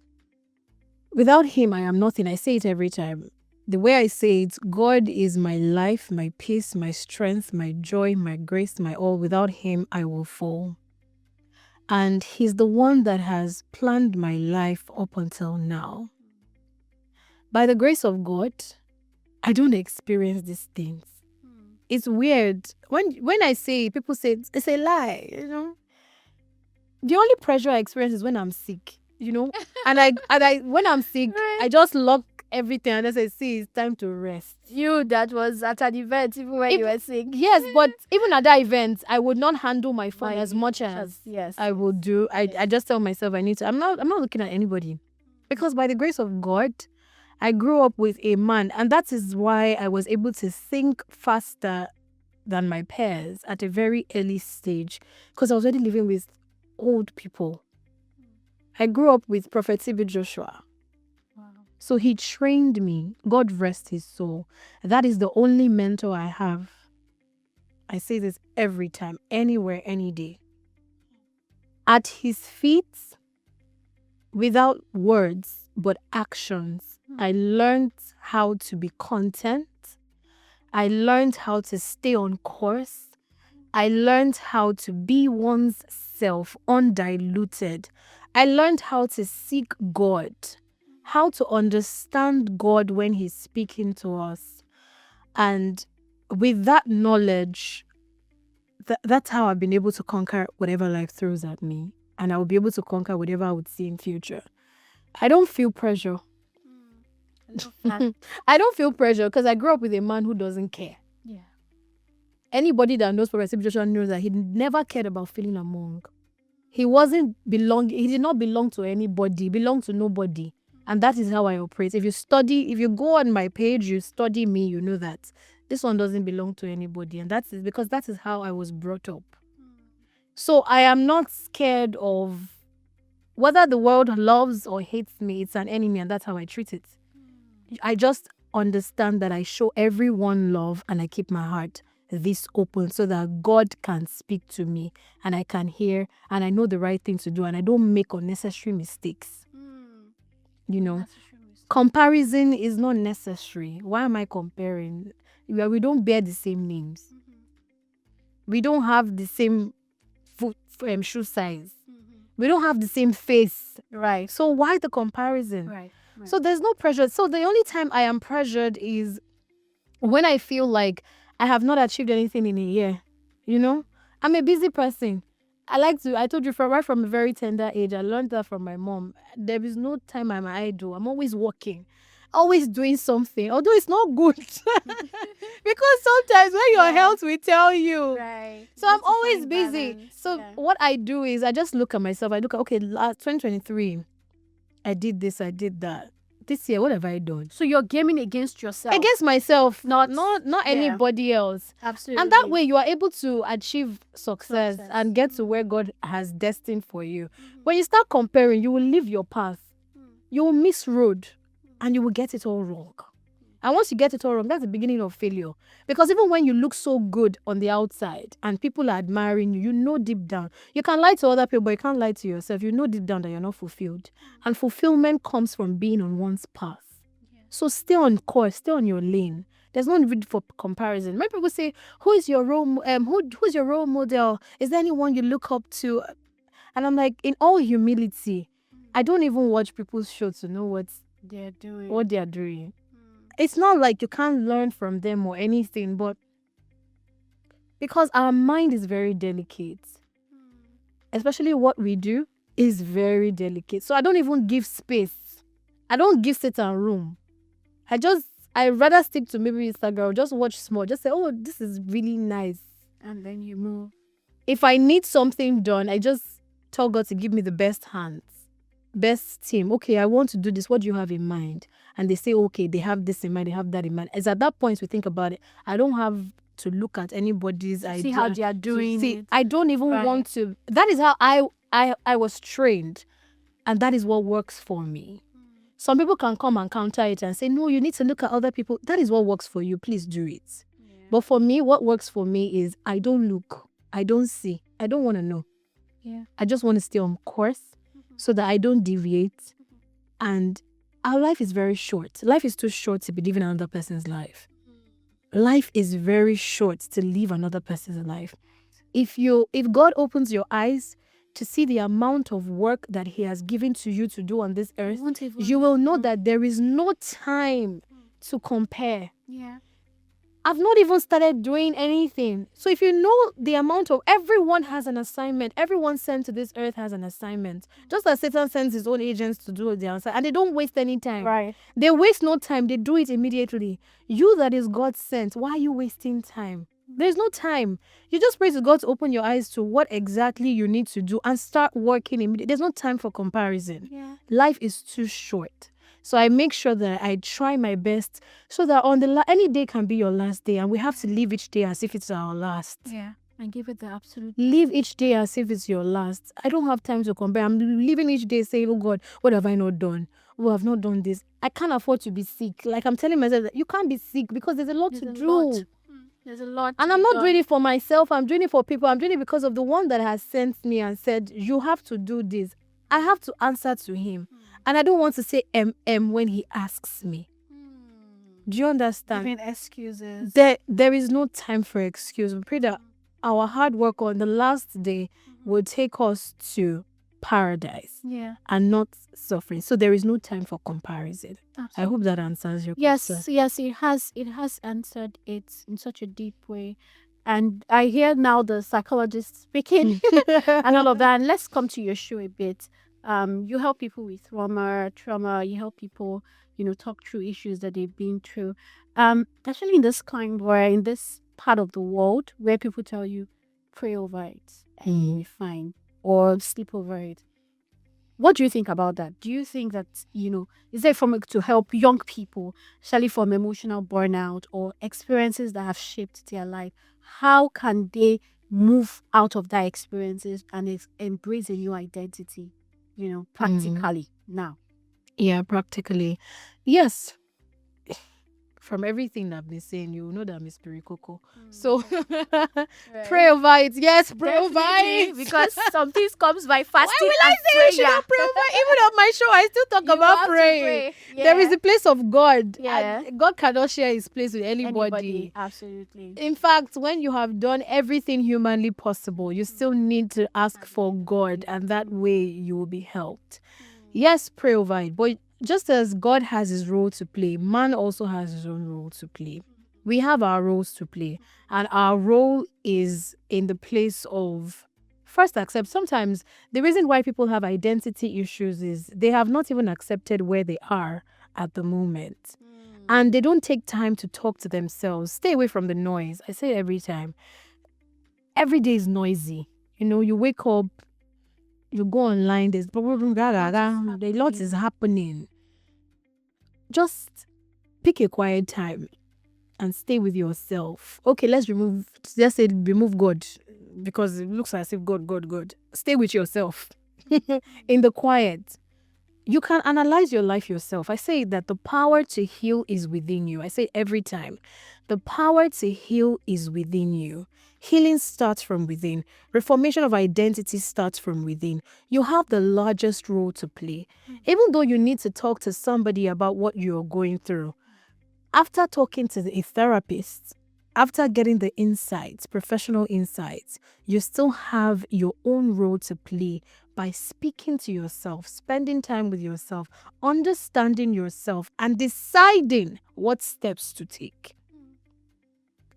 without Him, I am nothing. I say it every time. The way I say it, God is my life, my peace, my strength, my joy, my grace, my all. Without Him, I will fall. And He's the one that has planned my life up until now. By the grace of God, I don't experience these things. It's weird. When I say it, people say it's a lie, The only pressure I experience is when I'm sick, And I when I'm sick, Right. I just lock everything and I say, see, it's time to rest. You that was at an event even when you were sick. Yes, but even at that event, I would not handle my phone as much as yes. I would do. I just tell myself I need to. I'm not looking at anybody. Because by the grace of God, I grew up with a man, and that is why I was able to think faster than my peers at a very early stage, because I was already living with old people. I grew up with Prophet T.B. Joshua. Wow. So he trained me. God rest his soul. That is the only mentor I have. I say this every time, anywhere, any day. At his feet, without words, but actions, I learned how to be content. I learned how to stay on course. I learned how to be one's self, undiluted. I learned how to seek God, how to understand God when He's speaking to us. And with that knowledge, that's how I've been able to conquer whatever life throws at me. And I will be able to conquer whatever I would see in future. I don't feel pressure. I don't feel pressure because I grew up with a man who doesn't care. Yeah. Anybody that knows Prophet Joshua knows that he never cared about feeling among. He did not belong to anybody, he belonged to nobody. And that is how I operate. If you go on my page, you study me, you know that this one doesn't belong to anybody. And that is because that is how I was brought up. So I am not scared of whether the world loves or hates me. It's an enemy, and that's how I treat it. I just understand that I show everyone love and I keep my heart this open so that God can speak to me and I can hear and I know the right thing to do and I don't make unnecessary mistakes. Comparison is not necessary. Why am I comparing? We don't bear the same names. We don't have the same shoe size. We don't have the same face. Right. So why the comparison? Right. So there's no pressure. So the only time I am pressured is when I feel like I have not achieved anything in a year. I'm a busy person. I told you right from a very tender age, I learned that from my mom. There is no time I'm idle. I'm always working, always doing something, although it's not good. Because sometimes when your health will tell you. Right. So I'm always busy. So what I do is I just look at myself. I look at, okay, last 2023, I did this, I did that. This year, what have I done? So you're gaming against yourself. Against myself, not Yeah. anybody else. Absolutely. And that way you are able to achieve success and get to where God has destined for you. When you start comparing, you will leave your path. You will miss road and you will get it all wrong. And once you get it all wrong, that's the beginning of failure. Because even when you look so good on the outside and people are admiring you, you know deep down. You can lie to other people, but you can't lie to yourself. You know deep down that you're not fulfilled. And fulfillment comes from being on one's path. So stay on course, stay on your lane. There's no need for comparison. Many people say, who's your role model? Is there anyone you look up to? And I'm like, in all humility, I don't even watch people's shows to know what they're doing. It's not like you can't learn from them or anything, but because our mind is very delicate, especially what we do is very delicate. So I don't even give space. I don't give Satan room. I rather stick to maybe Instagram, just watch small, just say, oh, this is really nice. And then you move. If I need something done, I just tell God to give me the best hands. best team, okay, I want to do this. What do you have in mind? And they say, okay, they have this in mind, they have that in mind. As at that point we think about it, I don't have to look at anybody's idea. See how they are doing it. I don't even Right. want to. That is how I was trained, and that is what works for me. Some people can come and counter it and say, no, you need to look at other people. That is what works for you. Please do it. Yeah. But for me, what works for me is I don't look, I don't see, I don't want to know. Yeah. I just want to stay on course so that I don't deviate. And our life is very short. Life is too short to be living another person's life. Life is very short to live another person's life. If God opens your eyes to see the amount of work that He has given to you to do on this earth, you will know that there is no time to compare. Yeah. I've not even started doing anything. So if you know the amount of, everyone has an assignment. Everyone sent to this earth has an assignment. Just as Satan sends his own agents to do their assignment. And they don't waste any time. Right. They waste no time. They do it immediately. You that is God sent, why are you wasting time? There's no time. You just pray to God to open your eyes to what exactly you need to do and start working immediately. There's no time for comparison. Yeah. Life is too short. So I make sure that I try my best so that on any day can be your last day, and we have to live each day as if it's our last. Yeah. And give it the absolute. Live each day as if it's your last. I don't have time to compare. I'm living each day saying, oh God, what have I not done? Oh, I've not done this. I can't afford to be sick. Like I'm telling myself that you can't be sick because there's a lot to do. There's a lot. And I'm not doing it for myself. I'm doing it for people. I'm doing it because of the one that has sent me and said, you have to do this. I have to answer to him. And I don't want to say when he asks me. Do you understand? Giving excuses. There is no time for excuse. We pray that our hard work on the last day will take us to paradise. Yeah. And not suffering. So there is no time for comparison. Absolutely. I hope that answers your Yes, question. yes, it has answered it in such a deep way. And I hear now the psychologist speaking and all of that. And let's come to your show a bit. You help people with trauma, you help people, talk through issues that they've been through. Especially in this kind where in this part of the world where people tell you, pray over it and you'll be fine, or sleep over it. What do you think about that? Do you think that, is there from to help young people, especially from emotional burnout or experiences that have shaped their life? How can they move out of that experiences and embrace a new identity, practically now? Yeah, practically. Yes. From everything that I've been saying, you know that I'm a spirit coco. So pray over it. Yes, pray over it. Because some things comes by fasting. Why will I say you should not pray over it? Even on my show, I still talk about praying. There is the place of God. Yeah. And God cannot share his place with anybody. Absolutely. In fact, when you have done everything humanly possible, you still need to ask for God, and that way you will be helped. Yes, pray over it. But just as God has his role to play, man also has his own role to play. We have our roles to play. And our role is in the place of first accept. Sometimes the reason why people have identity issues is they have not even accepted where they are at the moment. And they don't take time to talk to themselves. Stay away from the noise. I say it every time. Every day is noisy. You wake up, you go online, there's a lot is happening. Just pick a quiet time and stay with yourself. Okay, let's say remove God, because it looks as if God. Stay with yourself in the quiet. You can analyze your life yourself. I say that the power to heal is within you. I say it every time. The power to heal is within you. Healing starts from within. Reformation of identity starts from within. You have the largest role to play. Even though you need to talk to somebody about what you're going through, after talking to a therapist, after getting the insights, professional insights, you still have your own role to play by speaking to yourself, spending time with yourself, understanding yourself, and deciding what steps to take.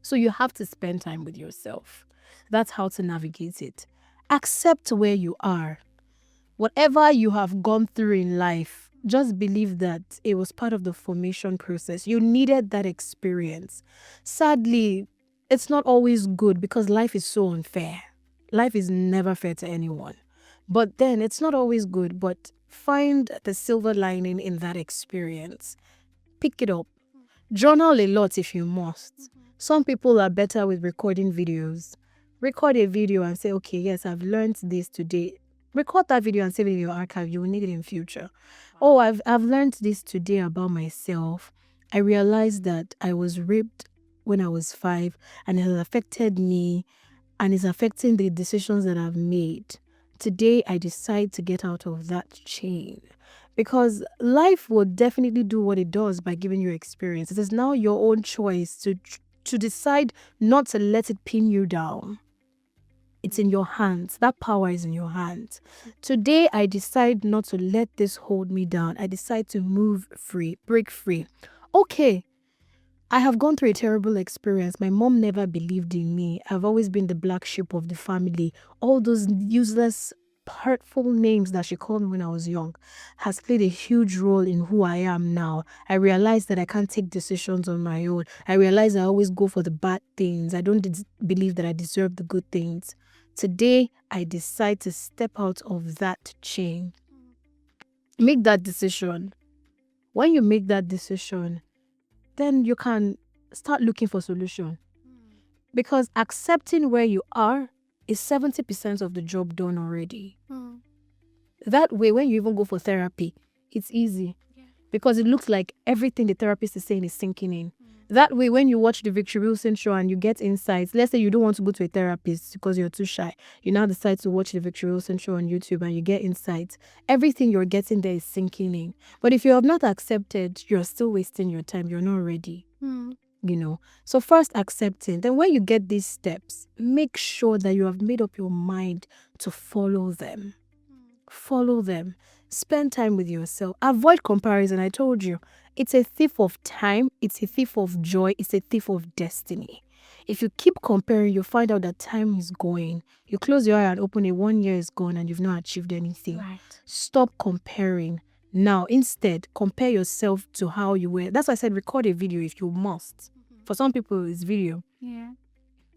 So you have to spend time with yourself. That's how to navigate it. Accept where you are. Whatever you have gone through in life, just believe that it was part of the formation process. You needed that experience. Sadly, it's not always good because life is so unfair. Life is never fair to anyone. But then it's not always good, but find the silver lining in that experience. Pick it up. Journal a lot if you must. Some people are better with recording videos. Record a video and say, okay, yes, I've learned this today. Record that video and save it in your archive. You will need it in future. Oh, I've learned this today about myself. I realized that I was raped when I was 5 and it has affected me and is affecting the decisions that I've made. Today, I decide to get out of that chain. Because life will definitely do what it does by giving you experience. It is now your own choice to decide not to let it pin you down. It's in your hands. That power is in your hands. Today, I decide not to let this hold me down. I decide to move free, break free. Okay, I have gone through a terrible experience. My mom never believed in me. I've always been the black sheep of the family. All those useless, hurtful names that she called me when I was young has played a huge role in who I am now. I realized that I can't take decisions on my own. I realized I always go for the bad things. I don't believe that I deserve the good things. Today, I decide to step out of that chain. Make that decision. When you make that decision, then you can start looking for solution. Because accepting where you are is 70% of the job done already. That way, when you even go for therapy, it's easy. Because it looks like everything the therapist is saying is sinking in. That way, when you watch the Victoria Ndu show and you get insights, let's say you don't want to go to a therapist because you're too shy. You now decide to watch the Victoria Ndu show on YouTube and you get insights. Everything you're getting there is sinking in. But if you have not accepted, you're still wasting your time. You're not ready. So first accepting. Then when you get these steps, make sure that you have made up your mind to follow them. Follow them. Spend time with yourself. Avoid comparison. I told you, it's a thief of time. It's a thief of joy. It's a thief of destiny. If you keep comparing, you find out that time is going. You close your eye and open it, 1 year is gone and you've not achieved anything. Right. Stop comparing. Now, instead, compare yourself to how you were. That's why I said record a video if you must. For some people, it's video. Yeah.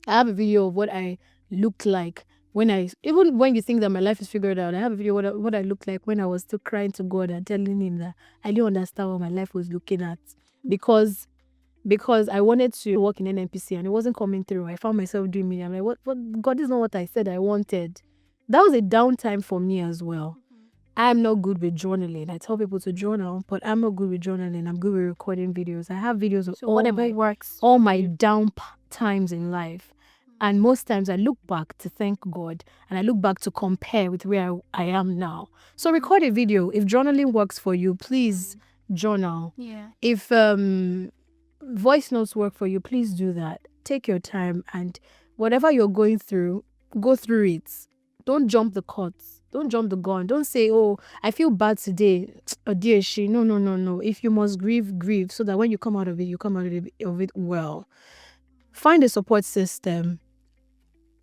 I have a video of what I looked like even when you think that my life is figured out, I have a video of what I looked like when I was still crying to God and telling him that I didn't understand what my life was looking at. Because I wanted to work in NNPC and it wasn't coming through. I found myself doing media. I'm like, what? God, this is not what I said I wanted. That was a downtime for me as well. I'm not good with journaling. I tell people to journal, but I'm not good with journaling. I'm good with recording videos. I have videos of all my down times in life. And most times I look back to thank God and I look back to compare with where I am now. So record a video. If journaling works for you, please journal. Yeah. If voice notes work for you, please do that. Take your time and whatever you're going through, go through it. Don't jump the cuts. Don't jump the gun. Don't say, oh, I feel bad today. Oh, dear she. No. If you must grieve, grieve so that when you come out of it, you come out of it well. Find a support system.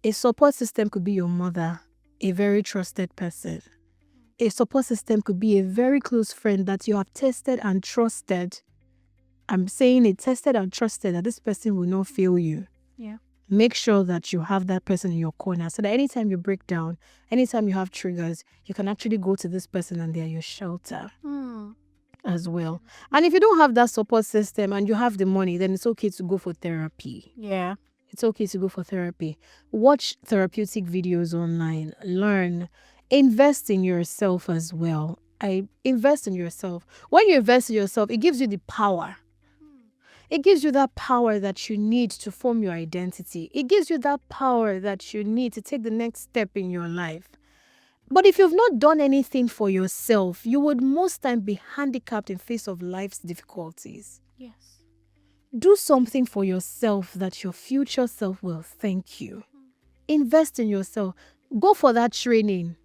A support system could be your mother, a very trusted person. A support system could be a very close friend that you have tested and trusted. I'm saying it, tested and trusted, that this person will not fail you. Yeah. Make sure that you have that person in your corner so that anytime you break down, anytime you have triggers, you can actually go to this person and they're your shelter as well. And if you don't have that support system and you have the money, then it's okay to go for therapy. Yeah. It's okay to go for therapy. Watch therapeutic videos online. Learn. Invest in yourself as well. Invest in yourself. When you invest in yourself, it gives you the power. It gives you that power that you need to form your identity. It gives you that power that you need to take the next step in your life. But if you've not done anything for yourself, you would most time be handicapped in face of life's difficulties. Yes. Do something for yourself that your future self will thank you. Invest in yourself. Go for that training.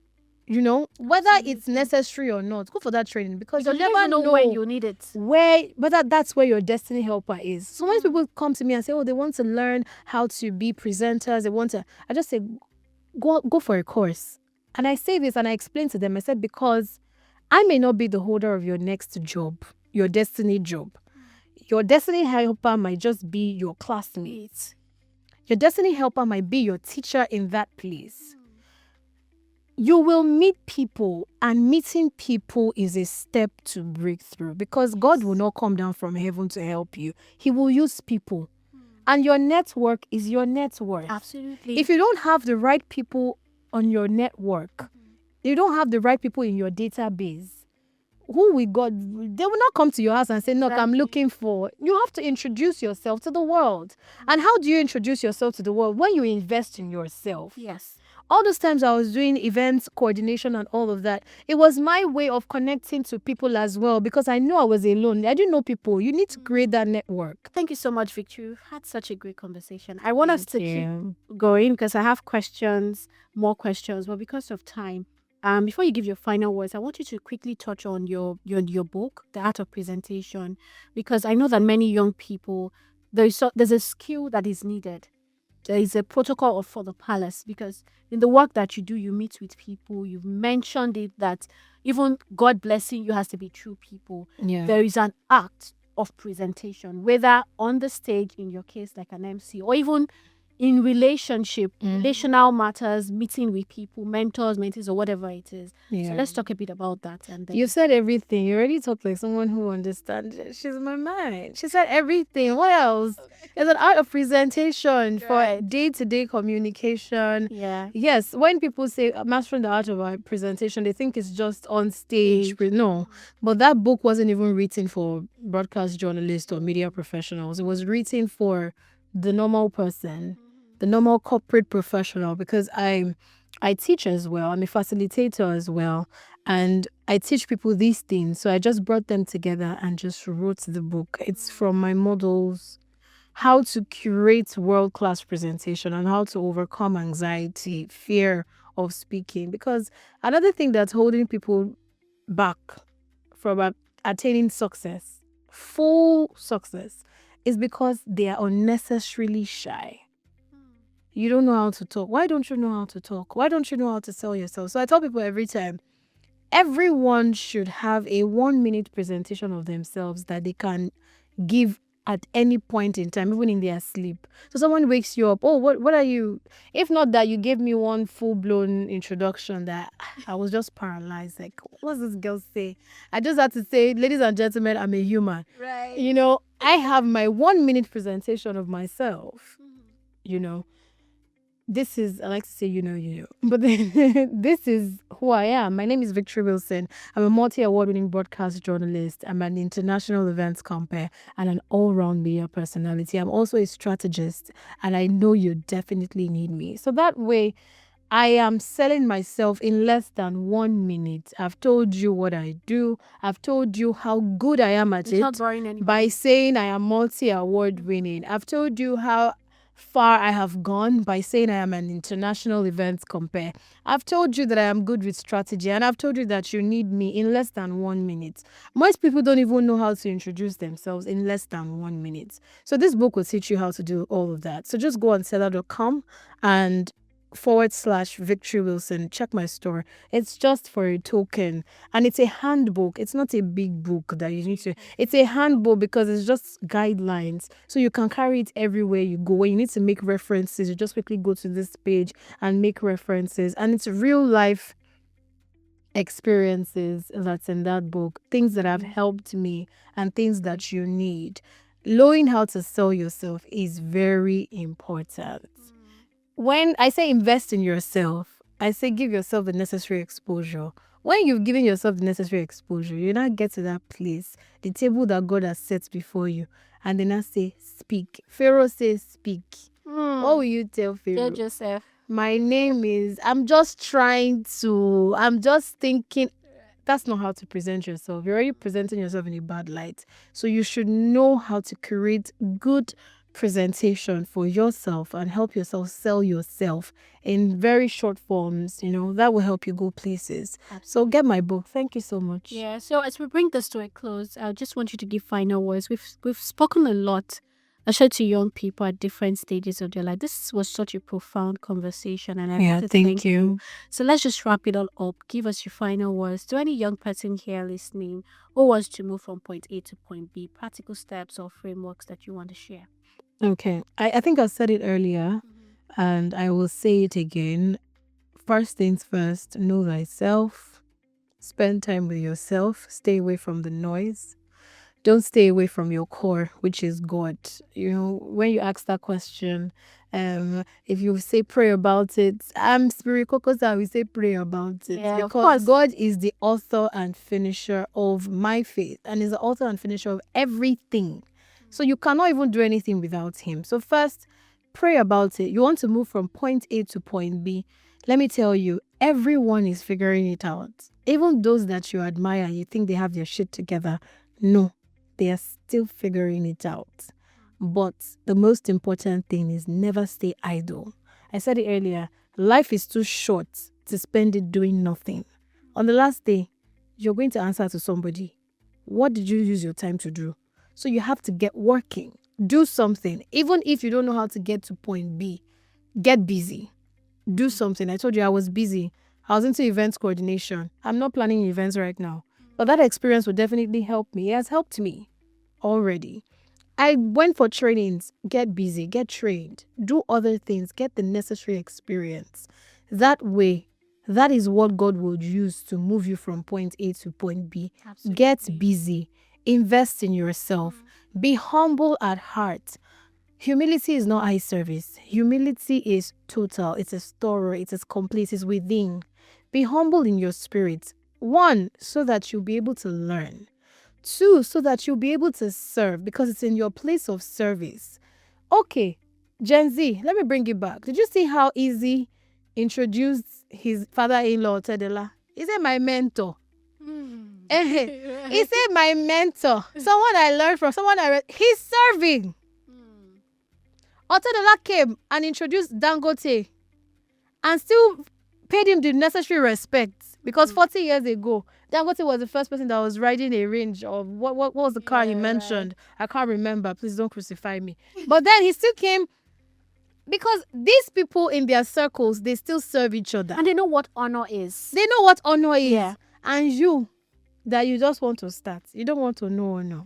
Whether it's necessary or not, go for that training because you never know when you need it. That's where your destiny helper is. So when people come to me and say, oh, they want to learn how to be presenters, I just say, go for a course. And I say this and I explain to them, I said, because I may not be the holder of your next job, your destiny job. Your destiny helper might just be your classmate. Your destiny helper might be your teacher in that place. you will meet people, and meeting people is a step to breakthrough, because God will not come down from heaven to help you. He will use people. And your network is your net worth. Absolutely. If you don't have the right people on your network, you don't have the right people in your database, who will God? They will not come to your house and say, look, I'm looking for. You have to introduce yourself to the world. And how do you introduce yourself to the world? When you invest in yourself. Yes. All those times I was doing events coordination and all of that, it was my way of connecting to people as well, because I knew I was alone. I didn't know people. You need to create that network. Thank you so much, Victor. We've had such a great conversation. I want us to keep going because I have questions, more questions, but because of time, before you give your final words, I want you to quickly touch on your book, The Art of Presentation, because I know that many young people, there's a skill that is needed. There is a protocol for the palace, because in the work that you do, you meet with people. You've mentioned it that even God blessing you has to be through people. Yeah. There is an act of presentation, whether on the stage, in your case, like an MC, or even in relational matters, meeting with people, mentors, mentees, or whatever it is. So let's talk a bit about that. And then You said everything. You already talked like someone who understands. She's my mind. She said everything. What else? It's an art of presentation for day-to-day communication. Yeah. Yes, when people say mastering the art of presentation, they think it's just on stage. No, but that book wasn't even written for broadcast journalists or media professionals. It was written for the normal person, the normal corporate professional, because I teach as well. I'm a facilitator as well. And I teach people these things. So I just brought them together and just wrote the book. It's from my models, how to curate world-class presentation and how to overcome anxiety, fear of speaking. Because another thing that's holding people back from attaining success, full success, is because they are unnecessarily shy. You don't know how to talk. Why don't you know how to talk? Why don't you know how to sell yourself? So I tell people every time, everyone should have a 1-minute presentation of themselves that they can give at any point in time, even in their sleep. So someone wakes you up, oh, what are you? If not that you gave me one full-blown introduction that I was just paralyzed. Like, what's this girl say? I just had to say, ladies and gentlemen, I'm a human. Right. You know, I have my 1-minute presentation of myself. You know, this is, I like to say, you know, but this is who I am. My name is Victoria Wilson. I'm a multi-award-winning broadcast journalist. I'm an international events compere and an all-round media personality. I'm also a strategist, and I know you definitely need me. So that way, I am selling myself in less than 1 minute. I've told you what I do. I've told you how good I am at It's not boring anybody. by saying I am multi-award winning. I've told you how far I have gone by saying I am an international events compere. I've told you that I am good with strategy, and I've told you that you need me in less than 1 minute. Most people don't even know how to introduce themselves in less than 1 minute. So this book will teach you how to do all of that. So just go on seller.com and /Victory Wilson. Check my store. It's just for a token, and it's a handbook. It's not a big book that you need to. It's a handbook because it's just guidelines, so you can carry it everywhere you go. When you need to make references, you just quickly go to this page and make references, and it's real life experiences that's in that book, things that have helped me and things that you need. Knowing how to sell yourself is very important. When I say invest in yourself, I say give yourself the necessary exposure. When you've given yourself the necessary exposure, you now get to that place, the table that God has set before you, and then I say, speak. Pharaoh says, speak. What will you tell Pharaoh? Tell Joseph. My name is, I'm just thinking. That's not how to present yourself. You're already presenting yourself in a bad light. So you should know how to create good presentation for yourself and help yourself sell yourself in very short forms. You know, that will help you go places. So get my book. Thank you so much. Yeah. So as we bring this to a close, I just want you to give final words. We've spoken a lot, especially to young people at different stages of their life. This was such a profound conversation, and I want to thank you. So let's just wrap it all up. Give us your final words to any young person here listening who wants to move from point A to point B. Practical steps or frameworks that you want to share. Okay. I think I said it earlier, and I will say it again. First things first, know thyself. Spend time with yourself. Stay away from the noise. Don't stay away from your core, which is God. You know, when you ask that question, if you say pray about it, I'm spirit cocos, I will say pray about it. Yeah, of because course. God is the author and finisher of my faith and is the author and finisher of everything. So you cannot even do anything without him. So first, pray about it. You want to move from point A to point B. Let me tell you, everyone is figuring it out. Even those that you admire, you think they have their shit together. No, they are still figuring it out. But the most important thing is never stay idle. I said it earlier, life is too short to spend it doing nothing. On the last day, you're going to answer to somebody. What did you use your time to do? So you have to get working. Do something. Even if you don't know how to get to point B, get busy. Do something. I told you I was busy. I was into events coordination. I'm not planning events right now. But that experience will definitely help me. It has helped me already. I went for trainings. Get busy. Get trained. Do other things. Get the necessary experience. That way, that is what God will use to move you from point A to point B. Absolutely. Get busy. Invest in yourself. Be humble at heart. Humility is not eye service. Humility is total. It is thorough. It is complete. It is within. Be humble in your spirit. 1, so that you'll be able to learn. 2, so that you'll be able to serve because it's in your place of service. Okay, Gen Z, let me bring it back. Did you see how easy introduced his father-in-law, Tedela? He said, my mentor. He said, my mentor. Someone I learned from, someone I read. He's serving. Otedela came and introduced Dangote and still paid him the necessary respect because 40 years ago, Dangote was the first person that was riding a range of what was the car he mentioned? Right. I can't remember. Please don't crucify me. But then he still came because these people in their circles, they still serve each other. And they know what honor is. They know what honor is. Yeah. And you, that you just want to start. You don't want to know honor.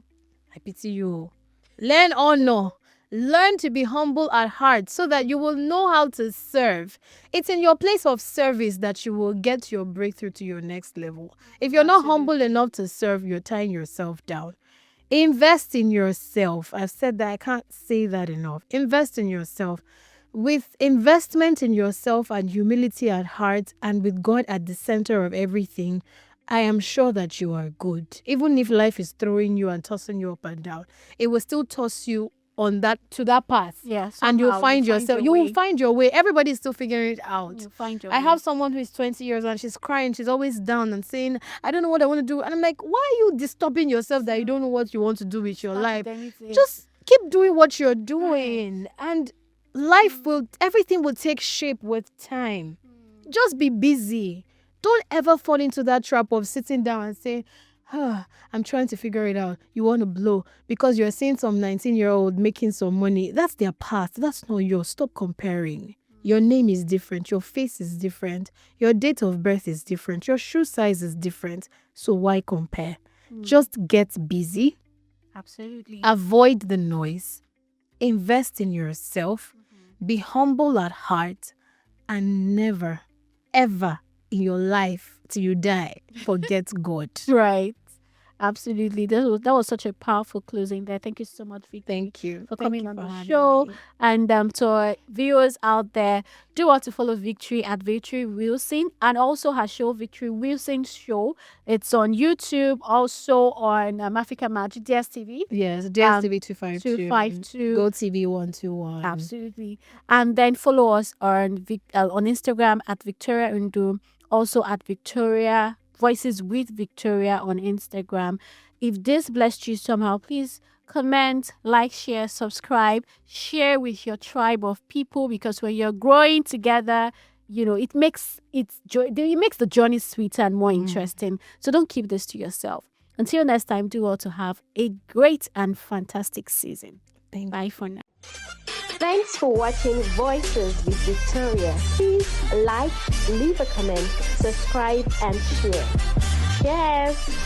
I pity you. Learn honor. Learn to be humble at heart so that you will know how to serve. It's in your place of service that you will get your breakthrough to your next level. If you're not humble enough to serve, you're tying yourself down. Invest in yourself. I've said that. I can't say that enough. Invest in yourself. With investment in yourself and humility at heart and with God at the center of everything, I am sure that you are good. Even if life is throwing you and tossing you up and down, it will still toss you on that to that path. Yes. And you'll find yourself. You will find your way. Everybody is still figuring it out. You'll find your I way. have someone who is 20 years and she's crying. She's always down and saying, I don't know what I want to do. And I'm like, why are you disturbing yourself that you don't know what you want to do with your life? Just keep doing what you're doing. And everything will take shape with time. Just be busy. Don't ever fall into that trap of sitting down and saying, I'm trying to figure it out. You want to blow because you're seeing some 19-year-old making some money. That's their past. That's not yours. Stop comparing. Your name is different. Your face is different. Your date of birth is different. Your shoe size is different. So why compare? Just get busy. Absolutely. Avoid the noise. Invest in yourself. Be humble at heart. And never, ever in your life till you die, forget God. Right. Absolutely. That was such a powerful closing there. Thank you so much, Vicky. Thank you for coming on the show. And to our viewers out there, do want to follow Victory at Victory Wilson and also her show, Victory Wilson Show. It's on YouTube, also on Africa Magic, DSTV. Yes, DSTV 252. Go TV 121. Absolutely. And then follow us on Instagram at Victoria Ndu, also at Victoria Voices with Victoria on Instagram. If this blessed you somehow, please comment, like, share, subscribe, share with your tribe of people, because when you're growing together, it makes the journey sweeter and more interesting. So don't keep this to yourself. Until next time, do well to have a great and fantastic season. Bye for now. Thanks for watching Voices with Victoria. Please like, leave a comment, subscribe, and share. Cheers!